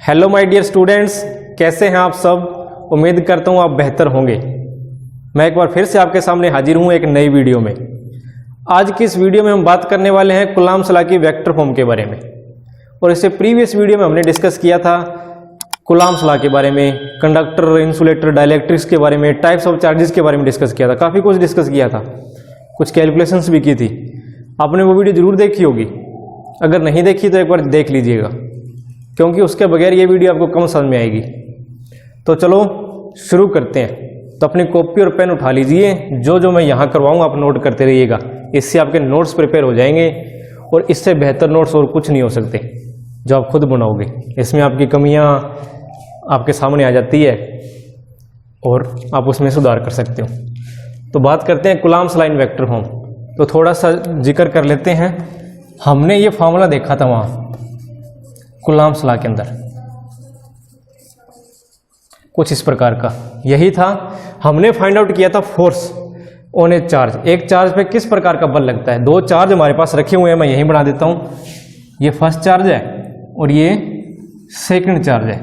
Hello my dear students, कैसे हैं आप सब। उम्मीद करता हूं आप बेहतर होंगे। मैं एक बार फिर से आपके सामने हाजिर हूं एक नई वीडियो में। आज की इस वीडियो में हम बात करने वाले हैं कूलम्ब्स लॉ की वेक्टर फॉर्म के बारे में। और इससे प्रीवियस वीडियो में हमने डिस्कस किया था कूलम्ब्स लॉ के बारे में, कंडक्टर, इंसुलेटर, डाइलेक्ट्रिक्स के बारे में, टाइप्स ऑफ चार्जेस के बारे में डिस्कस किया था। काफ़ी कुछ डिस्कस किया था, कुछ कैलकुलेशंस भी की थी। आपने वो वीडियो जरूर देखी होगी। अगर नहीं देखी तो एक बार देख लीजिएगा, क्योंकि उसके बगैर ये वीडियो आपको कम समझ में आएगी। तो चलो शुरू करते हैं। तो अपनी कॉपी और पेन उठा लीजिए। जो मैं यहाँ करवाऊँगा आप नोट करते रहिएगा। इससे आपके नोट्स प्रिपेयर हो जाएंगे और इससे बेहतर नोट्स और कुछ नहीं हो सकते जो आप खुद बनाओगे। इसमें आपकी कमियाँ आपके सामने आ जाती है और आप उसमें सुधार कर सकते हो। तो बात करते हैं Coulomb's law in vector form. तो थोड़ा सा जिक्र कर लेते हैं। हमने ये फॉर्मूला देखा था वहाँ कूलम्ब्स लॉ के अंदर, कुछ इस प्रकार का यही था। हमने फाइंड आउट किया था फोर्स ऑन ए चार्ज। एक चार्ज पे किस प्रकार का बल लगता है। दो चार्ज हमारे पास रखे हुए हैं, मैं यहीं बना देता हूं। ये फर्स्ट चार्ज है और ये सेकंड चार्ज है।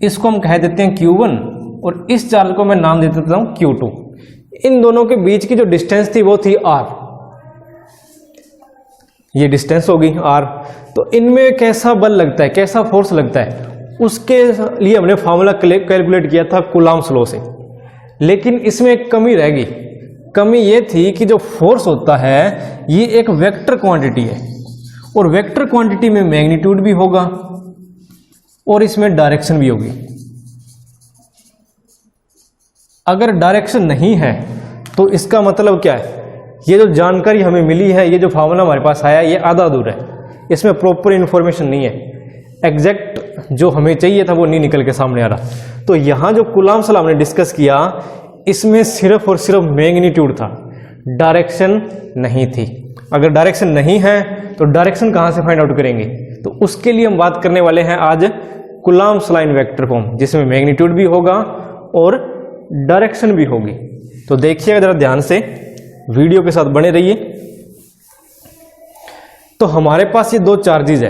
इसको हम कह देते हैं Q1 और इस चार्ज को मैं नाम दे देता हूं Q2। इन दोनों के बीच की जो डिस्टेंस थी वो थी R। ये डिस्टेंस होगी R। तो इनमें कैसा बल लगता है, कैसा फोर्स लगता है, उसके लिए हमने फार्मूला कैलकुलेट किया था कूलम्ब्स लॉ से। लेकिन इसमें एक कमी रह गई। कमी ये थी कि जो फोर्स होता है ये एक वेक्टर क्वांटिटी है और वेक्टर क्वांटिटी में मैग्नीट्यूड भी होगा और इसमें डायरेक्शन भी होगी। अगर डायरेक्शन नहीं है तो इसका मतलब क्या है, ये जो जानकारी हमें मिली है, ये जो फार्मूला हमारे पास आया, ये आधा अधूरा है। इसमें प्रॉपर इंफॉर्मेशन नहीं है। एग्जैक्ट जो हमें चाहिए था वो नहीं निकल के सामने आ रहा। तो यहाँ जो कूलम्ब्स लॉ हमने डिस्कस किया, इसमें सिर्फ और सिर्फ मैग्नीट्यूड था, डायरेक्शन नहीं थी। अगर डायरेक्शन नहीं है तो डायरेक्शन कहाँ से फाइंड आउट करेंगे। तो उसके लिए हम बात करने वाले हैं आज Coulomb's law in vector form, जिसमें मैग्नीट्यूड भी होगा और डायरेक्शन भी होगी। तो देखिएगा जरा ध्यान से, वीडियो के साथ बने रहिए। तो हमारे पास ये दो चार्जेस है।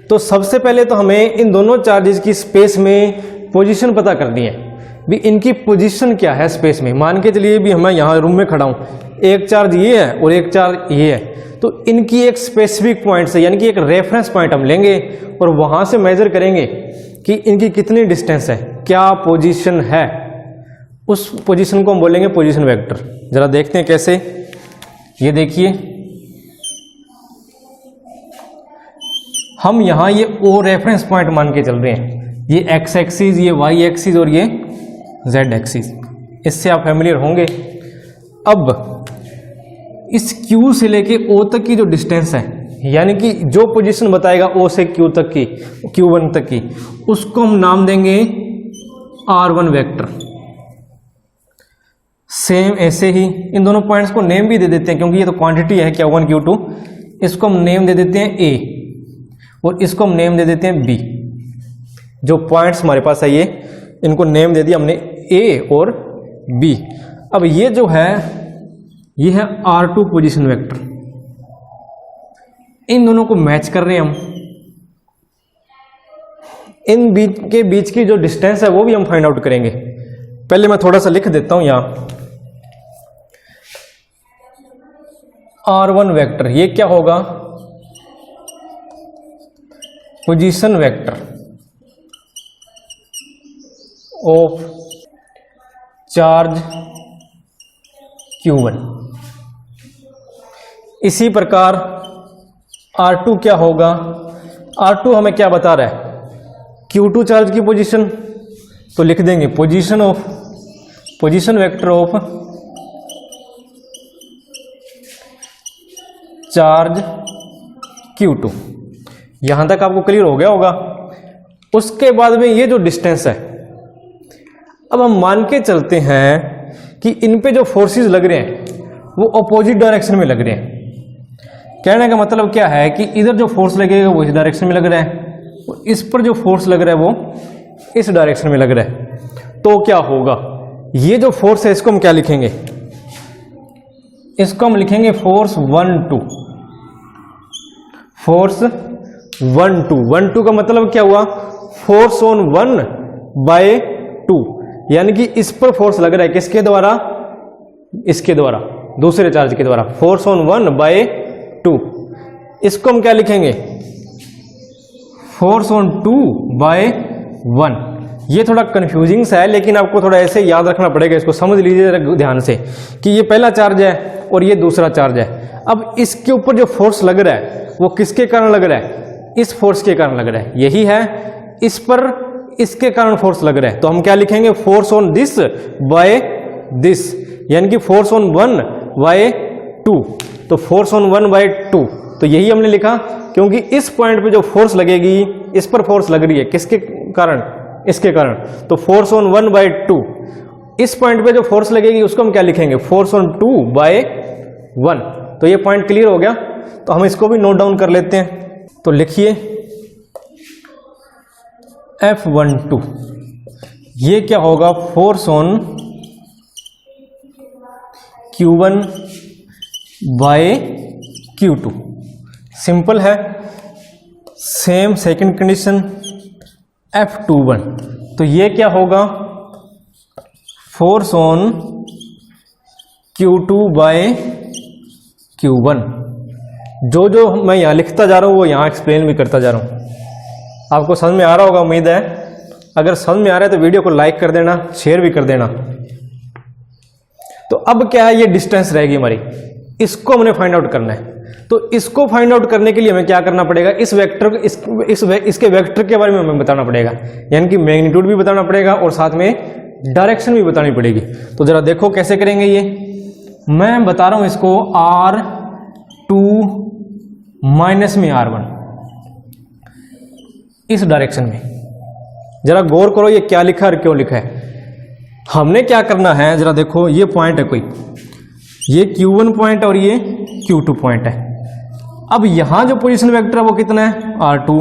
तो सबसे पहले तो हमें इन दोनों चार्जेस की स्पेस में पोजीशन पता करनी है। भी इनकी पोजीशन क्या है स्पेस में। मान के चलिए भी मैं यहाँ रूम में खड़ा हूँ, एक चार्ज ये है और एक चार्ज ये है। तो इनकी एक स्पेसिफिक पॉइंट से, यानी कि एक रेफरेंस पॉइंट हम लेंगे और वहां से मेजर करेंगे कि इनकी कितनी डिस्टेंस है, क्या पोजीशन है। उस पोजीशन को हम बोलेंगे पोजीशन वेक्टर। जरा देखते हैं कैसे। ये देखिए, हम यहां ये ओ रेफरेंस पॉइंट मान के चल रहे हैं। ये एक्स एक्सिस, ये वाई एक्सिस और ये जेड एक्सिस। इससे आप फैमिलियर होंगे। अब इस Q से लेके O तक की जो डिस्टेंस है, यानी कि जो पोजीशन बताएगा O से Q तक की, Q1 तक की, उसको हम नाम देंगे R1 वेक्टर। सेम ऐसे ही इन दोनों पॉइंट्स को नेम भी दे देते हैं, क्योंकि ये तो क्वांटिटी है Q1 Q2। इसको हम नेम दे देते हैं A और इसको हम नेम दे देते हैं B। जो पॉइंट्स हमारे पास है ये, इनको नेम दे दिया हमने A और B। अब ये जो है ये है R2 पोजीशन वेक्टर। इन दोनों को मैच कर रहे हैं हम। इन के बीच की जो डिस्टेंस है वो भी हम फाइंड आउट करेंगे। पहले मैं थोड़ा सा लिख देता हूं यहां R1 वेक्टर। ये क्या होगा, position vector of charge Q1। इसी प्रकार R2 क्या होगा। R2 हमें क्या बता रहा है, Q2 चार्ज की पोजीशन। तो लिख देंगे position vector of charge Q2। यहां तक आपको क्लियर हो गया होगा। उसके बाद में ये जो डिस्टेंस है, अब हम मान के चलते हैं कि इन पे जो फोर्सेस लग रहे हैं वो अपोजिट डायरेक्शन में लग रहे हैं। कहने का मतलब क्या है कि इधर जो फोर्स लगेगा वो इस डायरेक्शन में लग रहा है और इस पर जो फोर्स लग रहा है वो इस डायरेक्शन में लग रहा है। तो क्या होगा, ये जो फोर्स है इसको हम क्या लिखेंगे, इसको हम लिखेंगे फोर्स 1 2। फोर्स 1 2 का मतलब क्या हुआ, फोर्स ऑन 1/2, यानी कि इस पर फोर्स लग रहा है किसके द्वारा, इसके द्वारा, दूसरे चार्ज के द्वारा, फोर्स ऑन 1/2। इसको हम क्या लिखेंगे, फोर्स ऑन 2/1। ये थोड़ा कंफ्यूजिंग सा है, लेकिन आपको थोड़ा ऐसे याद रखना पड़ेगा, इसको समझ लीजिए ध्यान से कि ये पहला चार्ज है और ये दूसरा चार्ज है। अब इसके ऊपर जो फोर्स लग रहा है वो किसके कारण लग रहा है, इस फोर्स के कारण लग रहा है, यही है, इस पर इसके कारण फोर्स लग रहा है। तो हम क्या लिखेंगे, force on this by this, यानी कि फोर्स ऑन 1/2। तो फोर्स ऑन 1/2, तो यही हमने लिखा, क्योंकि इस पॉइंट पे जो फोर्स लगेगी, इस पर फोर्स लग रही है किसके कारण, इसके कारण। तो फोर्स ऑन 1/2, इस पॉइंट पे जो फोर्स लगेगी उसको हम क्या लिखेंगे, फोर्स ऑन 2/1। तो ये पॉइंट क्लियर हो गया। तो हम इसको भी नोट डाउन कर लेते हैं। तो लिखिए F12, ये क्या होगा, फोर्स ऑन Q1/Q2। सिंपल है। सेम सेकंड कंडीशन F21, तो ये क्या होगा, फोर्स ऑन Q2/Q1। जो मैं यहां लिखता जा रहा हूं वो यहां एक्सप्लेन भी करता जा रहा हूं। आपको समझ में आ रहा होगा, उम्मीद है। अगर समझ में आ रहा है तो वीडियो को लाइक कर देना, शेयर भी कर देना। तो अब क्या है, ये डिस्टेंस रहेगी हमारी, इसको हमने फाइंड आउट करना है। तो इसको फाइंड आउट करने के लिए हमें क्या करना पड़ेगा, इस वेक्टर इसके वेक्टर के बारे में हमें बताना पड़ेगा, यानी कि मैग्नीट्यूड भी बताना पड़ेगा और साथ में डायरेक्शन भी बतानी पड़ेगी। तो जरा देखो कैसे करेंगे ये। मैं बता रहा हूं इसको R2 माइनस में R1, इस डायरेक्शन में। जरा गौर करो ये क्या लिखा है और क्यों लिखा है। हमने क्या करना है, जरा देखो, ये पॉइंट है कोई, ये Q1 पॉइंट और ये Q2 पॉइंट है। अब यहां जो पोजीशन वेक्टर है वो कितना है, R2,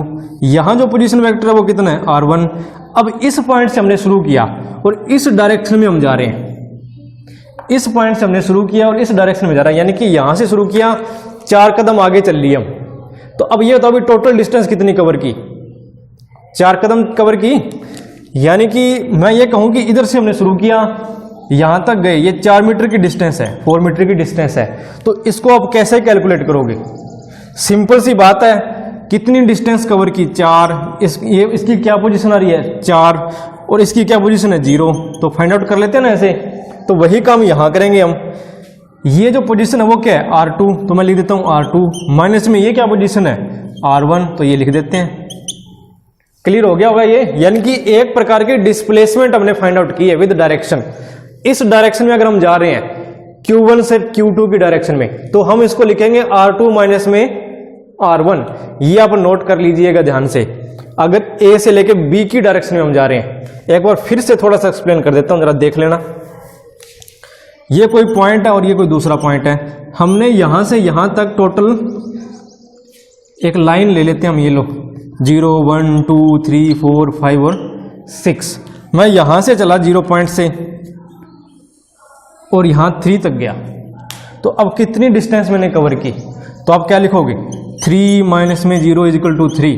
यहां जो पोजीशन वेक्टर है वो कितना है, R1। अब इस पॉइंट से हमने शुरू किया और इस डायरेक्शन में हम जा रहे हैं, इस पॉइंट से हमने शुरू किया और इस डायरेक्शन में जा रहा है, यानी कि यहां से शुरू किया, 4 कदम आगे चल लिए हम। तो अब ये बताओ, टोटल डिस्टेंस कितनी कवर की, 4 कदम कवर की। यानी कि मैं ये कहूं कि इधर से हमने शुरू किया, यहां तक गए, ये 4 मीटर की डिस्टेंस है, 4 मीटर की डिस्टेंस है। तो इसको आप कैसे कैलकुलेट करोगे, सिंपल सी बात है, कितनी डिस्टेंस कवर की, 4, इसकी क्या पोजीशन आ रही है, 4, और इसकी क्या पोजीशन है, 0। तो फाइंड आउट कर लेते हैं ना ऐसे। तो वही काम यहां करेंगे हम। ये जो पोजीशन है वो क्या है, R2, तो मैं लिख देता हूं R2, माइनस में ये क्या पोजीशन है, R1, तो ये लिख देते हैं। क्लियर हो गया होगा ये। यानी कि एक प्रकार की डिस्प्लेसमेंट हमने फाइंड आउट की है विद डायरेक्शन। इस डायरेक्शन में अगर हम जा रहे हैं Q1 से Q2 की डायरेक्शन में, तो हम इसको लिखेंगे R2 माइनस में R1। ये आप नोट कर लीजिएगा ध्यान से। अगर A से लेके B की डायरेक्शन में हम जा रहे हैं, एक बार फिर से थोड़ा सा एक्सप्लेन कर देता हूं, जरा देख लेना। ये कोई पॉइंट है और ये कोई दूसरा पॉइंट है। हमने यहां से यहां तक टोटल एक लाइन ले लेते हैं हम, ये लो 0 1 2 3 4 5 और 6। मैं यहां से चला 0 पॉइंट से और यहां 3 तक गया। तो अब कितनी डिस्टेंस मैंने कवर की, तो आप क्या लिखोगे, 3 माइनस में 0 इज इक्वल टू 3।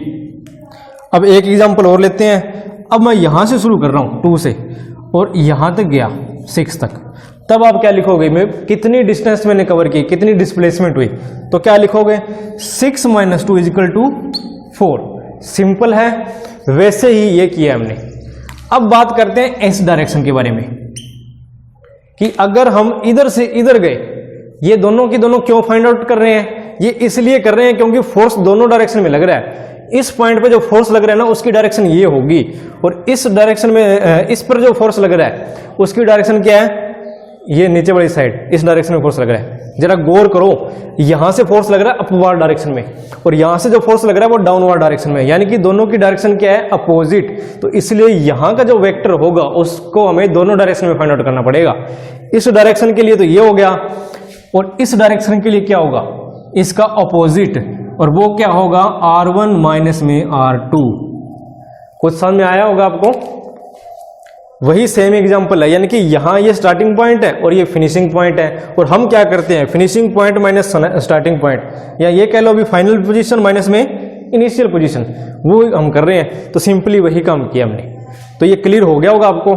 अब एक एग्जांपल और लेते हैं। अब मैं यहां से शुरू कर रहा हूं 2 से और यहां तक गया 6 तक। तब आप क्या लिखोगे, मैं कितनी डिस्टेंस मैंने कवर की, कितनी डिस्प्लेसमेंट हुई, तो क्या लिखोगे, 6 माइनस 2 इज इक्वल टू 4। सिंपल है। वैसे ही ये किया हमने। अब बात करते हैं इस डायरेक्शन के बारे में कि अगर हम इधर से इधर गए, ये दोनों की दोनों क्यों फाइंड आउट कर रहे हैं, ये इसलिए कर रहे हैं क्योंकि फोर्स दोनों डायरेक्शन में लग रहा है। इस पॉइंट पे जो फोर्स लग रहा है ना, उसकी डायरेक्शन ये होगी, और इस डायरेक्शन में इस पर जो फोर्स लग रहा है उसकी डायरेक्शन क्या है, ये नीचे वाली साइड, इस डायरेक्शन में फोर्स लग रहा है। जरा गौर करो, यहां से फोर्स लग रहा है अपवर्ड डायरेक्शन में और यहां से जो फोर्स लग रहा है वो डाउनवर्ड डायरेक्शन में, यानी कि दोनों की डायरेक्शन क्या है, अपोजिट। तो इसलिए यहां का जो वेक्टर होगा उसको हमें दोनों डायरेक्शन में फाइंड आउट करना पड़ेगा। इस डायरेक्शन के लिए तो ये हो गया, और इस डायरेक्शन के लिए क्या होगा, इसका अपोजिट, और वो क्या होगा, R1 माइनस में R2। कुछ समझ में आया होगा आपको। वही सेम एग्जांपल है, यानी कि यहां ये स्टार्टिंग पॉइंट है और ये फिनिशिंग पॉइंट है, और हम क्या करते हैं, finishing point minus starting point, या ये कह लो अभी फाइनल पोजीशन माइनस में इनिशियल पोजीशन, वो हम कर रहे हैं। तो सिंपली वही काम किया हमने। तो ये क्लियर हो गया होगा आपको।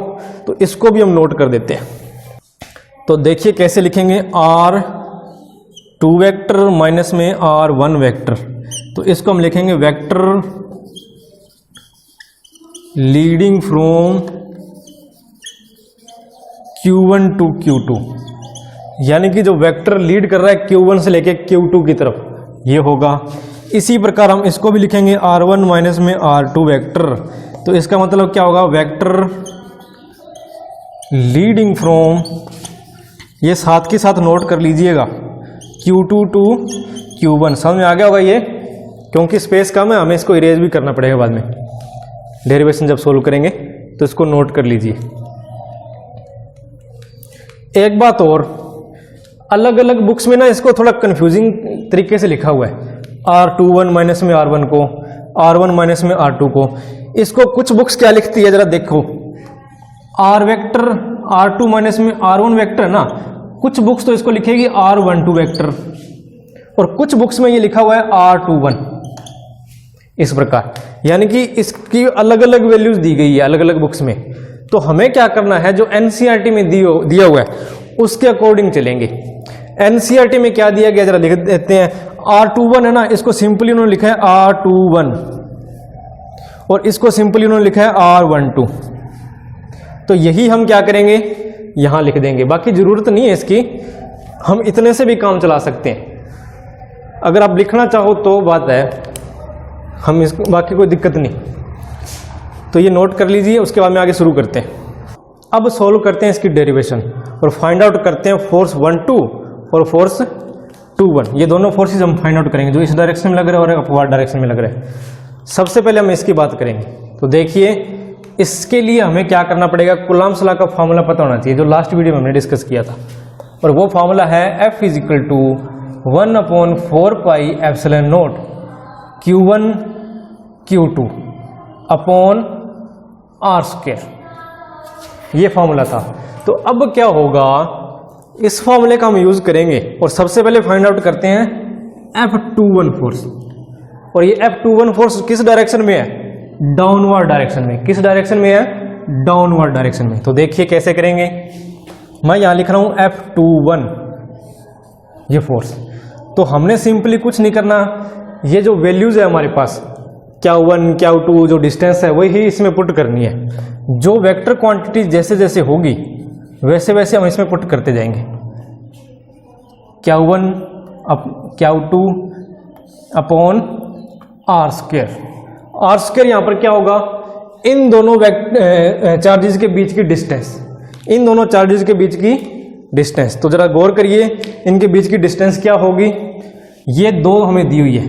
तो इसको भी हम नोट कर देते हैं। तो देखिए कैसे लिखेंगे, R2 वेक्टर माइनस में R1 वेक्टर। तो इसको हम लिखेंगे vector leading from Q1 to Q2, यानी कि जो वेक्टर लीड कर रहा है Q1 से लेके Q2 की तरफ, ये होगा। इसी प्रकार हम इसको भी लिखेंगे R1 माइनस में R2 वेक्टर। तो इसका मतलब क्या होगा, वेक्टर लीडिंग फ्रॉम, ये साथ के साथ नोट कर लीजिएगा, Q2 टू Q1। समझ में आ गया होगा ये, क्योंकि स्पेस कम है, हमें इसको इरेज भी करना पड़ेगा बाद में, डेरिवेशन जब सोल्व करेंगे। तो इसको नोट कर लीजिए। एक बात और, अलग अलग बुक्स में ना इसको थोड़ा कंफ्यूजिंग तरीके से लिखा हुआ है। R21 माइनस में R1 को, R1 माइनस में R2 को। इसको कुछ बुक्स क्या लिखती है जरा देखो, R वेक्टर R2 माइनस में R1 वेक्टर ना। कुछ बुक्स तो इसको लिखेगी R12 वेक्टर, और कुछ बुक्स में ये लिखा हुआ है R21, इस प्रकार। यानी कि इसकी अलग अलग वैल्यूज दी गई है अलग अलग बुक्स में। तो हमें क्या करना है, जो एनसीईआरटी में दिया हुआ है उसके अकॉर्डिंग चलेंगे। एनसीईआरटी में क्या दिया गया जरा लिख देते हैं। R21 है ना, इसको सिंपली उन्होंने लिखा है R21, और इसको सिंपली उन्होंने लिखा है R12। तो यही हम क्या करेंगे, यहां लिख देंगे। बाकी जरूरत नहीं है इसकी, हम इतने से भी काम चला सकते हैं। अगर आप लिखना चाहो तो बात है, हम इस बाकी कोई दिक्कत नहीं। तो ये नोट कर लीजिए, उसके बाद में आगे शुरू करते हैं। अब सॉल्व करते हैं इसकी डेरिवेशन और फाइंड आउट करते हैं फोर्स 1-2 और फोर्स 2-1। ये दोनों फोर्सेस हम फाइंड आउट करेंगे, जो इस डायरेक्शन में लग रहे हैं और अपवर्ड डायरेक्शन में लग रहे हैं। सबसे पहले हम इसकी बात करेंगे। तो देखिए, इसके लिए हमें क्या करना पड़ेगा, कूलम्ब्स लॉ का फॉर्मूला पता होना चाहिए, जो लास्ट वीडियो में हमने डिस्कस किया था। और वो फॉर्मूला है F = 1/4 pi epsilon naught Q1 Q2 upon R²। ये फॉर्मूला था। तो अब क्या होगा, इस फॉर्मूले का हम यूज करेंगे और सबसे पहले फाइंड आउट करते हैं F21 फोर्स। और ये F21 फोर्स किस डायरेक्शन में है, डाउनवर्ड डायरेक्शन में। किस डायरेक्शन में है, डाउनवर्ड डायरेक्शन में। तो देखिए कैसे करेंगे, मैं यहां लिख रहा हूं F21 ये फोर्स। तो हमने सिंपली कुछ नहीं करना, ये जो वैल्यूज है हमारे पास Q1 Q2 जो डिस्टेंस है वही इसमें पुट करनी है। जो वेक्टर क्वांटिटी जैसे जैसे होगी वैसे वैसे हम इसमें पुट करते जाएंगे। Q1 Q2 upon R²। R² यहां पर क्या होगा, इन दोनों चार्जेस के बीच की डिस्टेंस, इन दोनों चार्जेस के बीच की डिस्टेंस। तो जरा गौर करिए, इनके बीच की डिस्टेंस क्या होगी, ये दो हमें दी हुई है।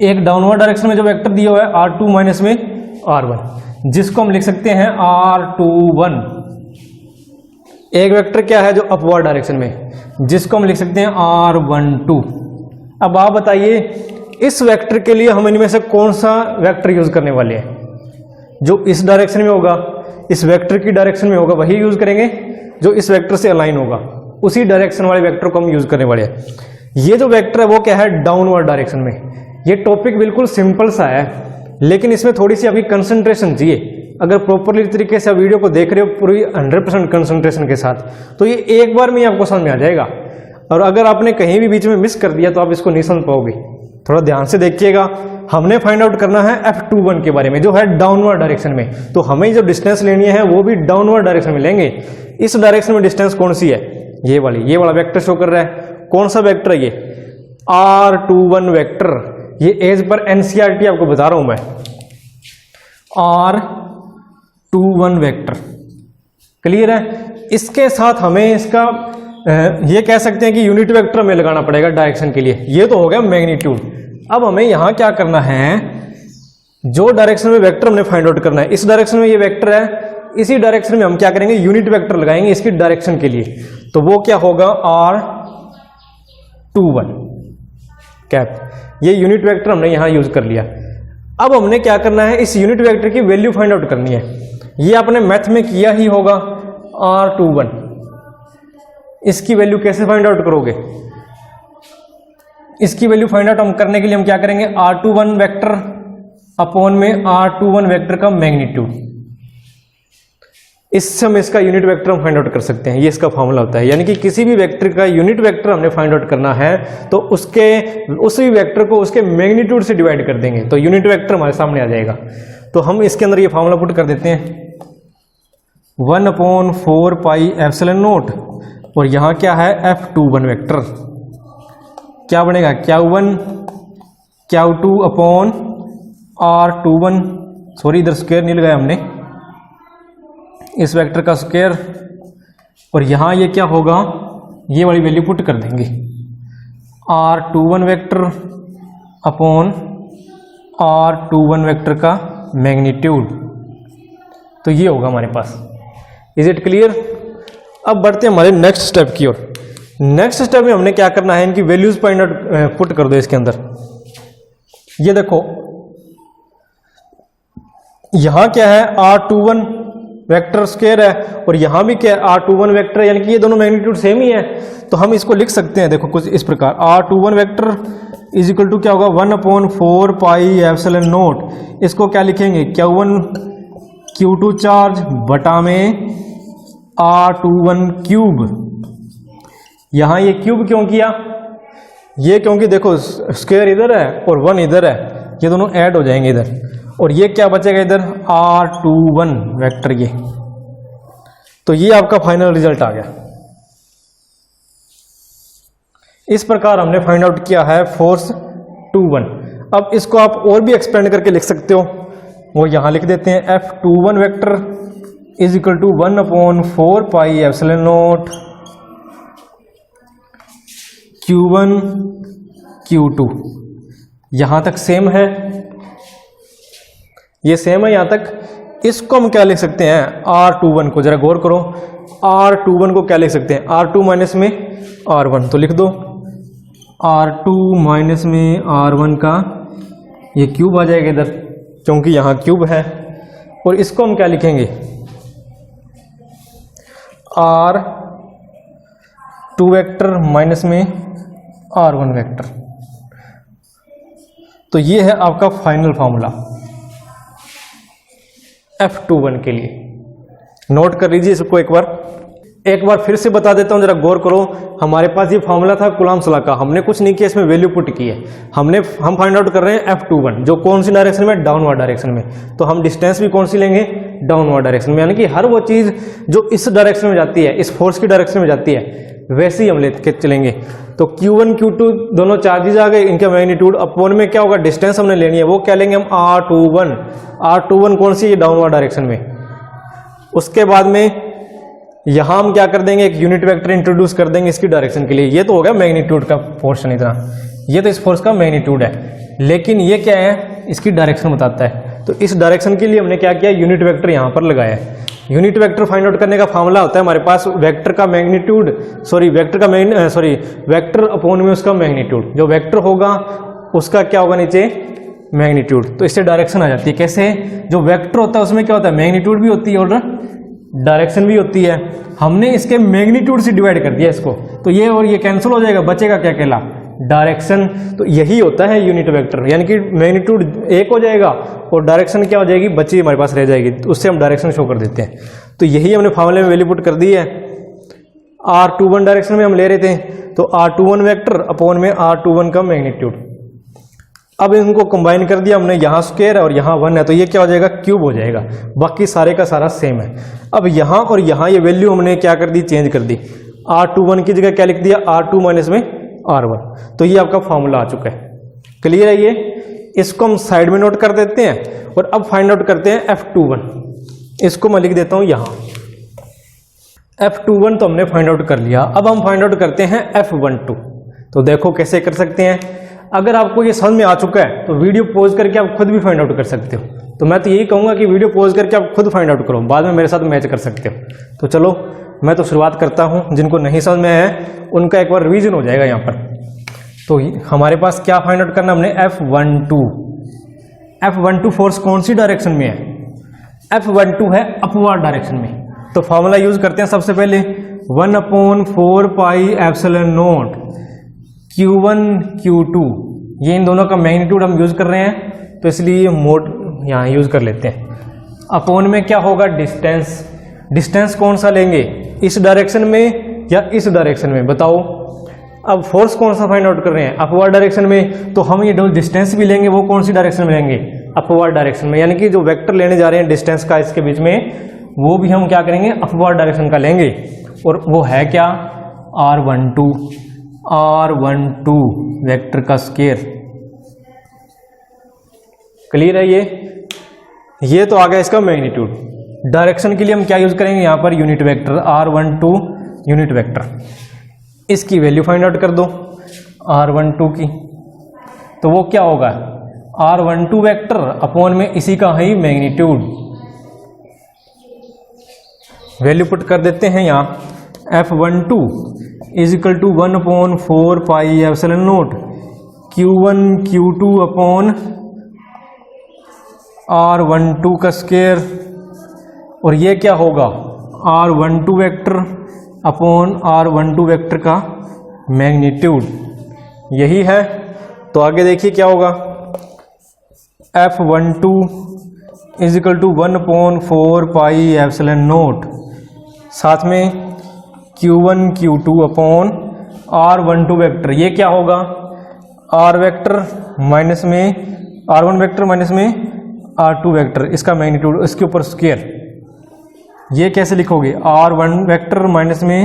एक डाउनवर्ड डायरेक्शन में जो वेक्टर दिया हुआ है R2 माइनस में R1, जिसको हम लिख सकते हैं R21। एक वेक्टर क्या है जो अपवर्ड डायरेक्शन में, जिसको हम लिख सकते हैं R12। अब आप बताइए, इस वेक्टर के लिए हम इनमें से कौन सा वेक्टर यूज करने वाले हैं, जो इस डायरेक्शन में होगा, इस वेक्टर की डायरेक्शन में होगा वही यूज करेंगे, जो इस वेक्टर से अलाइन होगा उसी डायरेक्शन वाले वेक्टर को हम यूज करने वाले हैं। ये जो वेक्टर है वो क्या है, डाउनवर्ड डायरेक्शन में। ये टॉपिक बिल्कुल सिंपल सा है, लेकिन इसमें थोड़ी सी आपकी कंसंट्रेशन चाहिए। अगर प्रॉपरली तरीके से आप वीडियो को देख रहे हो पूरी 100% कंसंट्रेशन के साथ, तो ये एक बार में ही आपको समझ में आ जाएगा। और अगर आपने कहीं भी बीच में मिस कर दिया तो आप इसको नहीं समझ पाओगे। थोड़ा ध्यान से देखिएगा। हमने फाइंड आउट करना है F21 के बारे में, जो है डाउनवर्ड डायरेक्शन में। तो हमें जो डिस्टेंस लेनी है वो भी डाउनवर्ड डायरेक्शन में लेंगे। इस डायरेक्शन में डिस्टेंस कौन सी है, ये वाला वेक्टर शो कर रहा है। कौन सा वेक्टर है ये, R21 वेक्टर। ये एज पर एनसीईआरटी आपको बता रहा हूं मैं, R21 वेक्टर। क्लियर है। इसके साथ हमें इसका ये कह सकते हैं कि यूनिट वेक्टर में लगाना पड़ेगा डायरेक्शन के लिए। ये तो हो गया मैग्नीट्यूड। अब हमें यहां क्या करना है, जो डायरेक्शन में वेक्टर हमने फाइंड आउट करना है, इस डायरेक्शन में ये वेक्टर है, इसी डायरेक्शन में हम क्या करेंगे, यूनिट वेक्टर लगाएंगे इसकी डायरेक्शन के लिए। तो वो क्या होगा, R21 कैप। ये यूनिट वेक्टर हमने यहां यूज कर लिया। अब हमने क्या करना है, इस यूनिट वेक्टर की वैल्यू फाइंड आउट करनी है। ये आपने मैथ में किया ही होगा, R21। इसकी वैल्यू कैसे फाइंड आउट करोगे, इसकी वैल्यू फाइंड आउट हम करने के लिए हम क्या करेंगे, R21 वेक्टर अपॉन में R21 वेक्टर का मैग्नीट्यूड। इससे हम इसका यूनिट वेक्टर हम फाइंड आउट कर सकते हैं, ये इसका फॉर्मूला होता है। यानी कि किसी भी वेक्टर का यूनिट वेक्टर हमने फाइंड आउट करना है तो उसी वेक्टर को उसके मैग्नीट्यूड से डिवाइड कर देंगे तो यूनिट वेक्टर हमारे सामने आ जाएगा। तो हम इसके अंदर ये फॉर्मूला पुट कर देते हैं 1/4 पाई एप्सिलॉन नॉट, और यहां क्या है F21 वेक्टर, क्या बनेगा Q1 अपॉन R21, सॉरी इधर स्क्वायर नहीं लगाया हमने, इस वेक्टर का स्क्वायर, और यहां ये क्या होगा, ये वाली वैल्यू पुट कर देंगे R21 vector upon R21 vector का मैग्नीट्यूड। तो ये होगा हमारे पास। Is it clear? अब बढ़ते हैं हमारे नेक्स्ट स्टेप की ओर। नेक्स्ट स्टेप में हमने क्या करना है, इनकी वैल्यूज फाइंड आउट पुट कर दो इसके अंदर। ये देखो यहां क्या है, R21 वेक्टर स्क्वायर है और यहां भी क्या है, R21 वेक्टर, यानी कि ये दोनों मैग्नीट्यूड सेम ही है। तो हम इसको लिख सकते हैं, देखो कुछ इस प्रकार, R21 vector is equal to क्या होगा 1/4 पाई एप्सिलॉन नॉट। इसको क्या लिखेंगे, Q1 चार्ज बटा में R21 क्यूब। यहां ये क्यूब क्यों किया, ये क्योंकि देखो स्क्वायर इधर है और 1 इधर है, ये दोनों ऐड हो जाएंगे इधर, और ये क्या बचेगा इधर R21 वेक्टर ये। तो ये आपका फाइनल रिजल्ट आ गया। इस प्रकार हमने फाइंड आउट किया है फोर्स 21। अब इसको आप और भी एक्सपेंड करके लिख सकते हो, वो यहां लिख देते हैं F21 vector is equal to 1/4 pi epsilon naught Q1 Q2। यहां तक सेम है, ये सेम है यहां तक। इसको हम क्या लिख सकते हैं, R21 को जरा गौर करो, R21 को क्या लिख सकते हैं, R2 माइनस में R1, तो लिख दो R2 माइनस में R1 का ये क्यूब आ जाएगा इधर, क्योंकि यहां क्यूब है। और इसको हम क्या लिखेंगे, R2 वेक्टर माइनस में R1 वेक्टर। तो ये है आपका फाइनल फार्मूला F21 के लिए। नोट कर लीजिए इसको एक बार फिर से बता देता हूं, जरा गौर करो। हमारे पास ये फार्मूला था कूलॉम्स लॉ का, हमने कुछ नहीं किया, इसमें वैल्यू पुट की है। हम फाइंड आउट कर रहे हैं F21, जो कौन सी डायरेक्शन में, डाउनवर्ड डायरेक्शन में। तो हम डिस्टेंस भी कौन सी लेंगे, डाउनवर्ड डायरेक्शन में, यानी कि हर वो चीज जो इस डायरेक्शन में जाती है, इस फोर्स की डायरेक्शन में जाती है, वैसे ही हम लेके चलेंगे। तो Q1 Q2 दोनों चार्जेस आ गए, इनका मैग्नीट्यूड अपॉन में क्या होगा, डिस्टेंस हमने लेनी है, वो क्या लेंगे हम R21 कौन सी, डाउनवर्ड डायरेक्शन में। उसके बाद में यहां हम क्या कर देंगे, एक यूनिट वेक्टर इंट्रोड्यूस कर देंगे इसकी डायरेक्शन के लिए। ये तो हो गया मैग्नीट्यूड का पोर्शन, इतना ये तो इस फोर्स का मैग्नीट्यूड है, लेकिन ये क्या है, इसकी डायरेक्शन बताता है। तो इस डायरेक्शन के लिए हमने क्या किया, यूनिट वेक्टर यहां पर लगाया है। यूनिट वेक्टर फाइंड आउट करने का फार्मूला होता है हमारे पास वेक्टर का मैग्नीट्यूड, वेक्टर अपॉन में उसका मैग्नीट्यूड। जो वेक्टर होगा उसका क्या होगा नीचे, मैग्नीट्यूड। तो इससे डायरेक्शन आ जाती है। कैसे, जो वेक्टर होता है उसमें क्या होता है, मैग्नीट्यूड भी होती है और डायरेक्शन भी होती है। हमने इसके मैग्नीट्यूड से डिवाइड कर दिया इसको, तो ये और ये कैंसिल हो जाएगा, बचेगा क्या कहला, डायरेक्शन। तो यही होता है यूनिट वेक्टर, यानी कि मैग्नीट्यूड एक हो जाएगा और डायरेक्शन क्या हो जाएगी, बची हमारे पास रह जाएगी, तो उससे हम डायरेक्शन शो कर देते हैं। तो यही हमने फार्मूले में वैल्यू पुट कर दी है। R21 डायरेक्शन में हम ले रहे थे, तो R21 वेक्टर अपॉन में R21 का मैग्नीट्यूड। अब इनको कंबाइन कर दिया हमने, यहाँ स्क्वायर है और यहाँ 1 है, तो ये क्या हो जाएगा, क्यूब हो जाएगा। बाकी सारे का सारा सेम है। अब यहाँ और यहाँ ये वैल्यू हमने क्या कर दी, चेंज कर दी। R21 की जगह क्या लिख दिया, R2 माइनस में R1। तो ये आपका फॉर्मूला आ चुका है। क्लियर है ये? इसको हम साइड में नोट कर देते हैं और अब फाइंड आउट करते हैं F21। इसको मैं लिख देता हूं यहां। F21 तो हमने फाइंड आउट कर लिया। अब हम फाइंड आउट करते हैं F12। तो देखो कैसे कर सकते हैं। अगर आपको ये समझ में आ चुका है तो वीडियो पॉज करके आप खुद भी फाइंड आउट कर सकते हो। तो मैं तो यही कहूंगा कि वीडियो पॉज करके आप खुद फाइंड आउट करो, बाद में मेरे साथ मैच कर सकते हो। तो चलो मैं तो शुरुआत करता हूं, जिनको नहीं समझ में आया है उनका एक बार रिवीजन हो जाएगा यहाँ पर। तो हमारे पास क्या फाइंड आउट करना हमने, F12 फोर्स कौन सी डायरेक्शन में है, F12 है अपवर्ड डायरेक्शन में। तो फॉर्मूला यूज करते हैं सबसे पहले 1/4 pi epsilon naught Q1 Q2, ये इन दोनों का मैग्नीट्यूड हम यूज कर रहे हैं। तो इसलिए मोड यहाँ यूज़ कर लेते हैं। अपॉन में क्या होगा, डिस्टेंस। डिस्टेंस कौन सा लेंगे, इस डायरेक्शन में या इस डायरेक्शन में, बताओ। अब फोर्स कौन सा फाइंड आउट कर रहे हैं, अपवर्ड डायरेक्शन में, तो हम ये जो डिस्टेंस भी लेंगे वो कौन सी डायरेक्शन में लेंगे, अपवर्ड डायरेक्शन में। यानी कि जो वेक्टर लेने जा रहे हैं डिस्टेंस का इसके बीच में, वो भी हम क्या करेंगे, अपवर्ड डायरेक्शन का लेंगे। और वो है क्या, r12 वेक्टर का स्क्वायर। क्लियर है ये तो आ गया इसका मैग्नीट्यूड। डायरेक्शन के लिए हम क्या यूज करेंगे, यहां per unit vector, r12 unit vector. इसकी वैल्यू फाइंड आउट कर दो r12 की, तो वो क्या होगा, r12 वेक्टर अपॉन में इसी का है मैग्नीट्यूड। वैल्यू पुट कर देते हैं यहाँ, f12 is equal to 1/4 pi epsilon naught q1 q2 upon r12 का स्क्वायर। और ये क्या होगा, r12 vector upon r12 vector का मैग्नीट्यूड, यही है। तो आगे देखिए क्या होगा, f12 is equal to 1/4 pi epsilon naught, साथ में q1 q2 upon r12 vector. ये क्या होगा, r वेक्टर माइनस में r1 वेक्टर माइनस में r2 वेक्टर, इसका मैग्नीट्यूड, इसके ऊपर स्क्वायर। ये कैसे लिखोगे, r1 वेक्टर माइनस में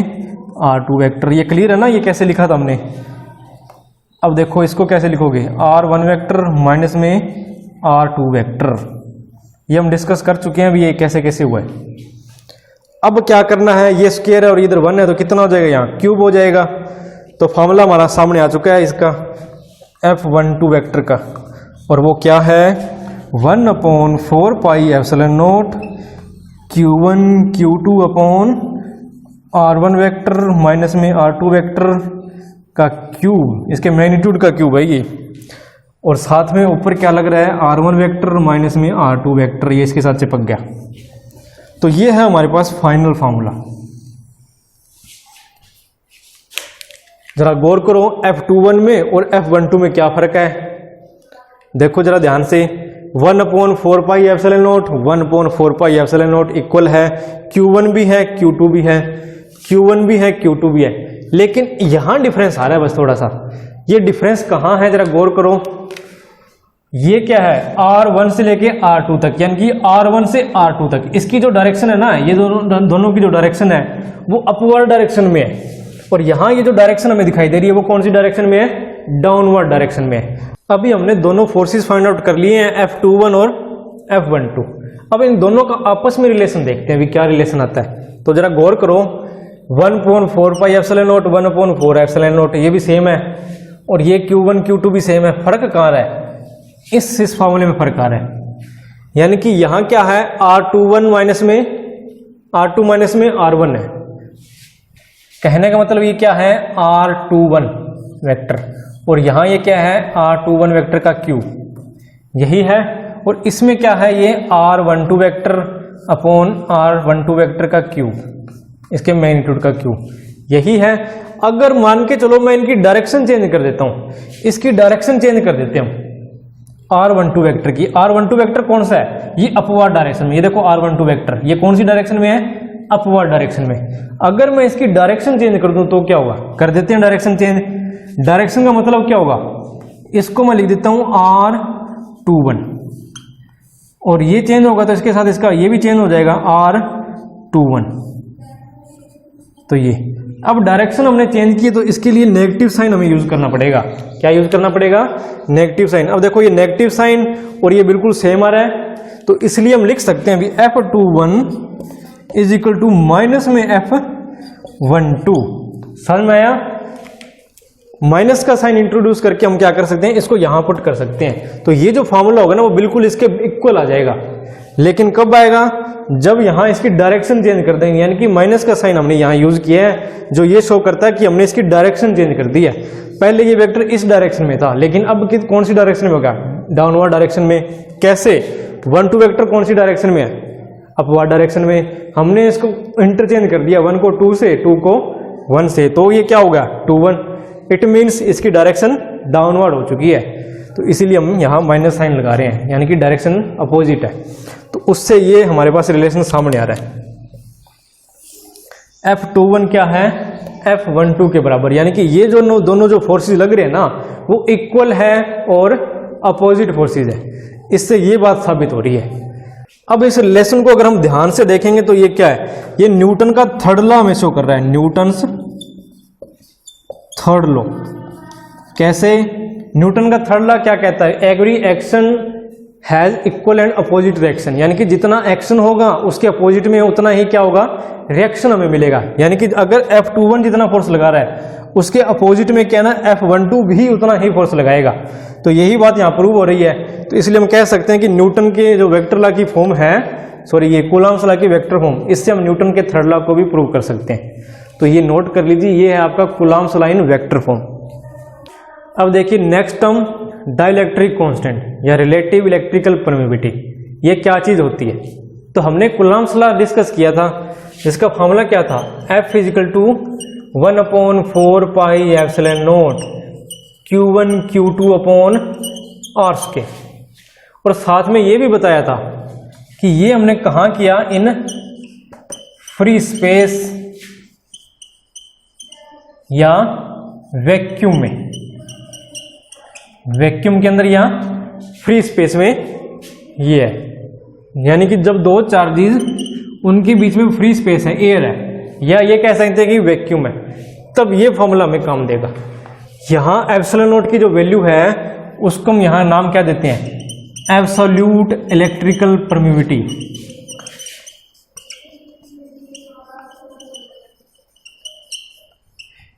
r2 वेक्टर। ये क्लियर है ना, ये कैसे लिखा था हमने। अब देखो इसको कैसे लिखोगे, r1 वेक्टर माइनस में r2 वेक्टर। ये हम डिस्कस कर चुके हैं अभी, ये कैसे कैसे हुआ है। अब क्या करना है, ये स्क्वायर है और इधर 1 है, तो कितना हो जाएगा, यहाँ क्यूब हो जाएगा। तो फॉर्मूला हमारा सामने आ चुका है इसका, f12 वेक्टर का, और वो क्या है, 1/4 pi epsilon naught q1 q2 upon r1 vector minus में r2 वेक्टर का क्यूब, इसके मैग्नीट्यूड का क्यूब है ये। और साथ में ऊपर क्या लग रहा है, r1 वेक्टर माइनस में r2 वेक्टर, ये इसके साथ चिपक गया। तो ये है हमारे पास फाइनल फार्मूला। जरा गौर करो, f21 में और f12 में क्या फर्क है, देखो जरा ध्यान से। 1/4 pi epsilon not 1/4 pi epsilon not equal है, q1 भी है q2 भी है, q1 भी है q2 भी है, लेकिन यहां डिफरेंस आ रहा है बस थोड़ा सा। ये डिफरेंस कहां है, जरा गौर करो। ये क्या है, r1 से लेके r2 तक, यानी कि r1 से r2 तक इसकी जो डायरेक्शन है ना, ये दोनों की जो डायरेक्शन है वो अपवर्ड डायरेक्शन में है। और यहां ये जो डायरेक्शन हमें दिखाई दे रही है वो कौन सी डायरेक्शन में है, डाउनवर्ड डायरेक्शन में है। अभी हमने दोनों फोर्सेस फाइंड आउट कर लिए हैं, f21 और f12। अब इन दोनों का आपस में रिलेशन देखते हैं, अभी क्या रिलेशन आता है। तो जरा गौर करो, 1/4 pi epsilon not 1/4 epsilon not, ये भी सेम है, और ये q1 q2 भी सेम है। फर्क कहाँ रहा है, इस फार्मूले में फर्क आ रहा है। यानी कि यहां क्या है, r2 माइनस में r1 है। कहने का मतलब ये क्या है, r21 वेक्टर, और यहां ये क्या है, r21 वेक्टर का क्यूब, यही है। और इसमें क्या है, ये r12 vector upon r12 vector का क्यूब, इसके मैग्नीट्यूड का क्यूब, यही है। अगर मान के चलो मैं इनकी डायरेक्शन चेंज कर देता हूं, इसकी डायरेक्शन चेंज कर देते हैं r12 वेक्टर की। r12 वेक्टर कौन सा है, ये अपवर्ड डायरेक्शन में, ये देखो r12 वेक्टर ये कौन सी डायरेक्शन में है, अपवर्ड डायरेक्शन में। अगर मैं इसकी डायरेक्शन चेंज कर दूं तो क्या होगा, कर देते हैं डायरेक्शन चेंज। डायरेक्शन का मतलब क्या होगा, इसको मैं लिख देता हूं r21, और ये चेंज होगा तो इसके साथ इसका ये भी चेंज हो जाएगा r21। तो ये अब डायरेक्शन हमने चेंज की, तो इसके लिए नेगेटिव साइन हमें यूज करना पड़ेगा। क्या यूज करना पड़ेगा, नेगेटिव साइन। अब देखो ये नेगेटिव साइन और ये बिल्कुल सेम आ रहा है, तो इसलिए हम लिख सकते हैं अभी f21 is equal to minus में f12। समझ में आया, माइनस का साइन इंट्रोड्यूस करके हम क्या कर सकते हैं, इसको यहां पुट कर सकते हैं। तो ये जो फॉर्मूला होगा ना वो बिल्कुल इसके इक्वल आ जाएगा। लेकिन कब आएगा, जब यहां इसकी डायरेक्शन चेंज कर देंगे, यानी कि माइनस का साइन हमने यहां यूज किया है, जो ये शो करता है कि हमने इसकी डायरेक्शन चेंज कर दी है। पहले ये वेक्टर इस डायरेक्शन में था, लेकिन अब कौन सी डायरेक्शन में होगा, डाउनवर्ड डायरेक्शन में। कैसे, 1-2 वेक्टर कौन सी डायरेक्शन में है, अपवर्ड डायरेक्शन में। हमने इसको इंटरचेंज कर दिया, 1 को 2 से, 2 को 1 से, तो ये क्या होगा 2-1। इट मीन्स इसकी डायरेक्शन डाउनवर्ड हो चुकी है। तो इसीलिए हम यहाँ माइनस साइन लगा रहे हैं, यानी कि डायरेक्शन अपोजिट है। तो उससे ये हमारे पास रिलेशन सामने आ रहा है। F21 क्या है, F12 के बराबर, यानी कि ये जो दोनों जो फोर्सेस लग रहे हैं ना वो इक्वल है और अपोजिट फोर्सेस है। इससे ये बात साबित हो रही है। अब इस रिलेशन को अगर हम ध्यान से देखेंगे तो ये क्या है, ये न्यूटन का थर्ड लॉ हमें शो कर रहा है, न्यूटन्स थर्ड लॉ। कैसे, न्यूटन का थर्ड लॉ क्या कहता है, every action has equal and opposite reaction, यानी कि जितना एक्शन होगा उसके अपोजिट में उतना ही क्या होगा, रिएक्शन हमें मिलेगा। यानी कि अगर F21 जितना फोर्स लगा रहा है उसके अपोजिट में क्या ना F12 भी उतना ही फोर्स लगाएगा। तो यही बात यहाँ प्रूव हो रही है। तो इसलिए हम कह सकते हैं कि न्यूटन के जो वेक्टर लॉ की फॉर्म है, सॉरी ये कूलॉम्स लॉ की वेक्टर फॉर्म, इससे हम न्यूटन के थर्ड लॉ को भी प्रूव कर सकते हैं। तो ये नोट कर लीजिए, ये है आपका Coulomb's law in vector form. अब देखिए नेक्स्ट टर्म, डाइलेक्ट्रिक कांस्टेंट या रिलेटिव इलेक्ट्रिकल परमिटिविटी, ये क्या चीज होती है। तो हमने कूलॉम्स लॉ डिस्कस किया था, जिसका फॉर्मूला क्या था, F = 1/4πε0 Q1 Q2 r²। और साथ में ये भी बताया था कि ये हमने कहाँ किया, इन फ्री स्पेस या वैक्यूम में, वैक्यूम के अंदर या फ्री स्पेस में ये है, यानी कि जब दो चार्जेस उनके बीच में फ्री स्पेस है, एयर है, या ये कह सकते हैं कि वैक्यूम है, तब ये फॉर्मूला में काम देगा। यहां एप्सिलॉन नॉट की जो वैल्यू है उसको हम यहां नाम क्या देते हैं, absolute electrical permittivity.